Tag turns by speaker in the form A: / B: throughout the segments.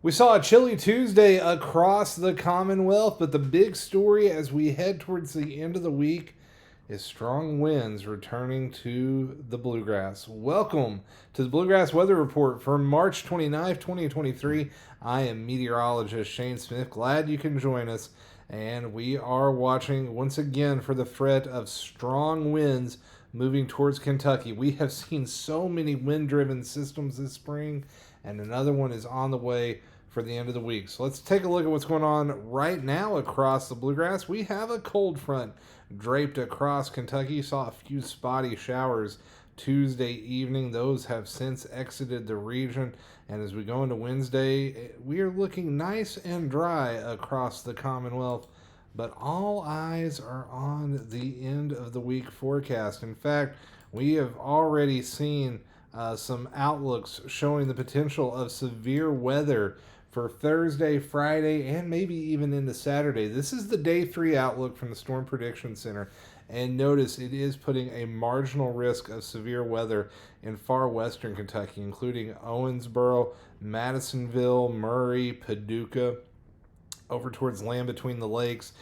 A: We saw a chilly Tuesday across the Commonwealth, but the big story as we head towards the end of the week is strong winds returning to the Bluegrass. Welcome to the Bluegrass Weather Report for March 29th, 2023. I am Meteorologist Shane Smith. Glad you can join us. And we are watching once again for the threat of strong winds moving towards Kentucky. We have seen so many wind-driven systems this spring, and another one is on the way for the end of the week. So let's take a look at what's going on right now across the Bluegrass. We have a cold front draped across Kentucky. Saw a few spotty showers Tuesday evening. Those have since exited the region. And as we go into Wednesday, we are looking nice and dry across the Commonwealth. But all eyes are on the end of the week forecast. In fact, we have already seen some outlooks showing the potential of severe weather for Thursday, Friday, and maybe even into Saturday. This is the day 3 outlook from the Storm Prediction Center. And notice it is putting a marginal risk of severe weather in far western Kentucky, including Owensboro, Madisonville, Murray, Paducah, over towards land between the lakes.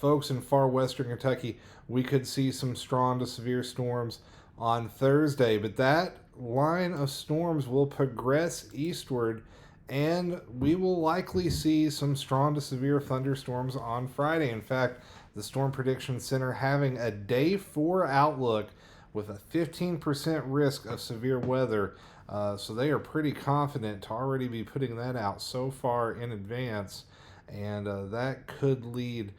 A: Folks in far western Kentucky, we could see some strong to severe storms on Thursday, but that line of storms will progress eastward, and we will likely see some strong to severe thunderstorms on Friday. In fact, the Storm Prediction Center having a day 4 outlook with a 15% risk of severe weather. So they are pretty confident to already be putting that out so far in advance. And that could lead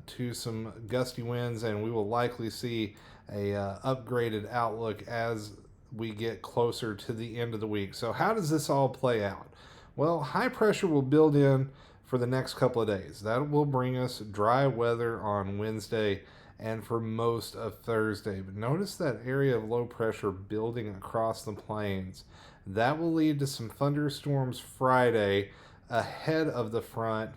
A: to some gusty winds, and we will likely see a upgraded outlook as we get closer to the end of the week. So how does this all play out? Well, high pressure will build in for the next couple of days. That will bring us dry weather on Wednesday and for most of Thursday. But notice that area of low pressure building across the plains. That will lead to some thunderstorms Friday ahead of the front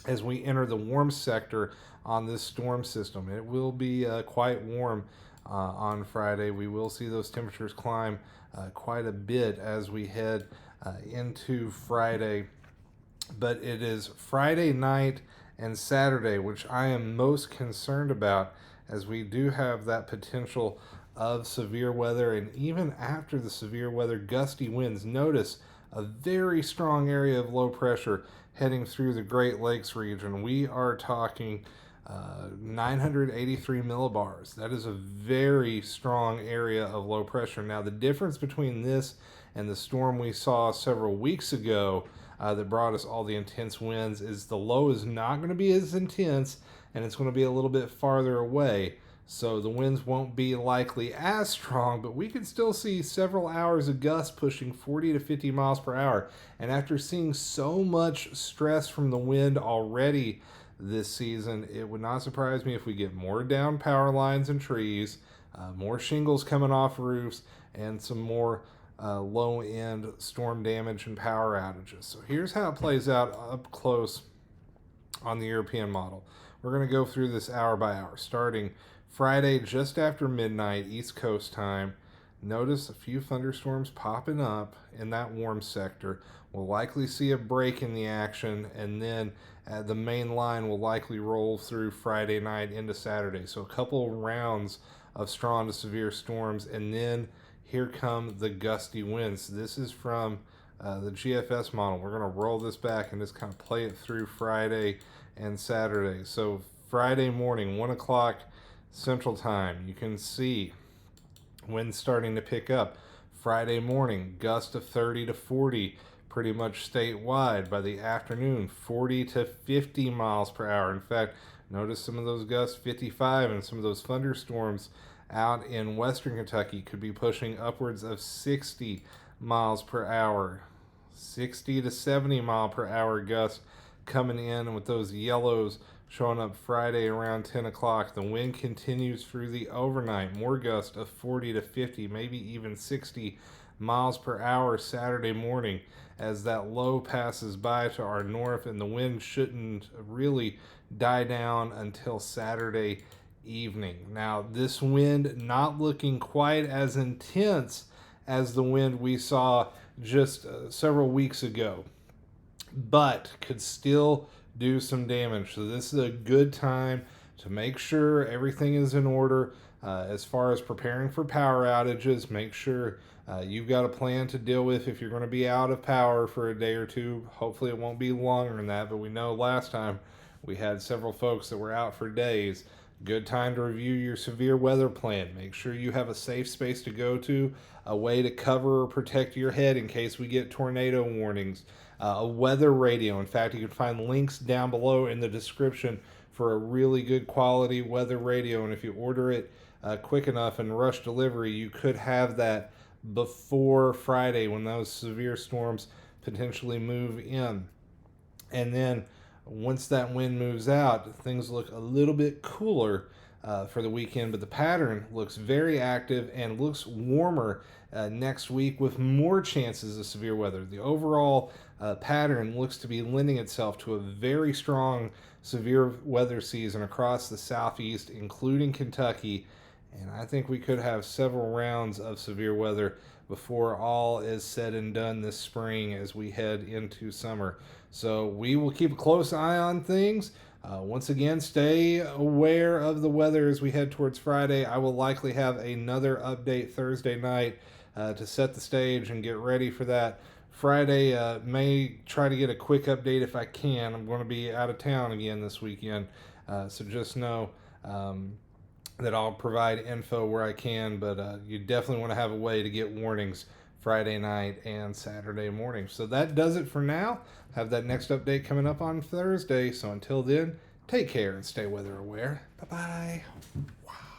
A: as we enter the warm sector on this storm system. It will be quite warm on Friday. We will see those temperatures climb quite a bit as we head into Friday. But it is Friday night and Saturday which I am most concerned about, as we do have that potential of severe weather. And even after the severe weather, gusty winds. Notice a very strong area of low pressure heading through the Great Lakes region. We are talking 983 millibars. That is a very strong area of low pressure. Now, the difference between this and the storm we saw several weeks ago that brought us all the intense winds is the low is not going to be as intense, and it's going to be a little bit farther away. So the winds won't be likely as strong, but we can still see several hours of gusts pushing 40 to 50 miles per hour. And after seeing so much stress from the wind already this season, it would not surprise me if we get more down power lines and trees, more shingles coming off roofs, and some more low-end storm damage and power outages. So here's how it plays out up close on the European model. We're going to go through this hour by hour, starting Friday just after midnight East Coast time. Notice a few thunderstorms popping up in that warm sector. We'll likely see a break in the action, and then the main line will likely roll through Friday night into Saturday. So a couple rounds of strong to severe storms, and then here come the gusty winds. This is from the GFS model. We're going to roll this back and just kind of play it through Friday and Saturday. So Friday morning, 1 o'clock Central Time, you can see winds starting to pick up. Friday morning, gust of 30 to 40, pretty much statewide. By the afternoon, 40 to 50 miles per hour. In fact, notice some of those gusts, 55, and some of those thunderstorms out in western Kentucky could be pushing upwards of 60 miles per hour. 60 to 70 mile per hour gusts coming in, with those yellows showing up Friday around 10 o'clock. The wind continues through the overnight. More gusts of 40 to 50, maybe even 60 miles per hour Saturday morning as that low passes by to our north, and the wind shouldn't really die down until Saturday evening. Now, this wind not looking quite as intense as the wind we saw just several weeks ago. but could still do some damage. So this is a good time to make sure everything is in order. As far as preparing for power outages, make sure you've got a plan to deal with if you're going to be out of power for a day or two. Hopefully it won't be longer than that, but we know last time we had several folks that were out for days. Good time to review your severe weather plan. Make sure you have a safe space to go to, a way to cover or protect your head in case we get tornado warnings, a weather radio. In fact, you can find links down below in the description for a really good quality weather radio, and if you order it quick enough and rush delivery, you could have that before Friday when those severe storms potentially move in. And then once that wind moves out, things look a little bit cooler for the weekend, but the pattern looks very active and looks warmer next week with more chances of severe weather. The overall pattern looks to be lending itself to a very strong severe weather season across the southeast, including Kentucky. And I think we could have several rounds of severe weather before all is said and done this spring as we head into summer. So we will keep a close eye on things. Once again, stay aware of the weather as we head towards Friday. I will likely have another update Thursday night to set the stage and get ready for that. Friday, may try to get a quick update if I can. I'm going to be out of town again this weekend, so just know that I'll provide info where I can, but you definitely want to have a way to get warnings Friday night and Saturday morning. So that does it for now. Have that next update coming up on Thursday. So until then, take care and stay weather aware. Bye-bye. Wow.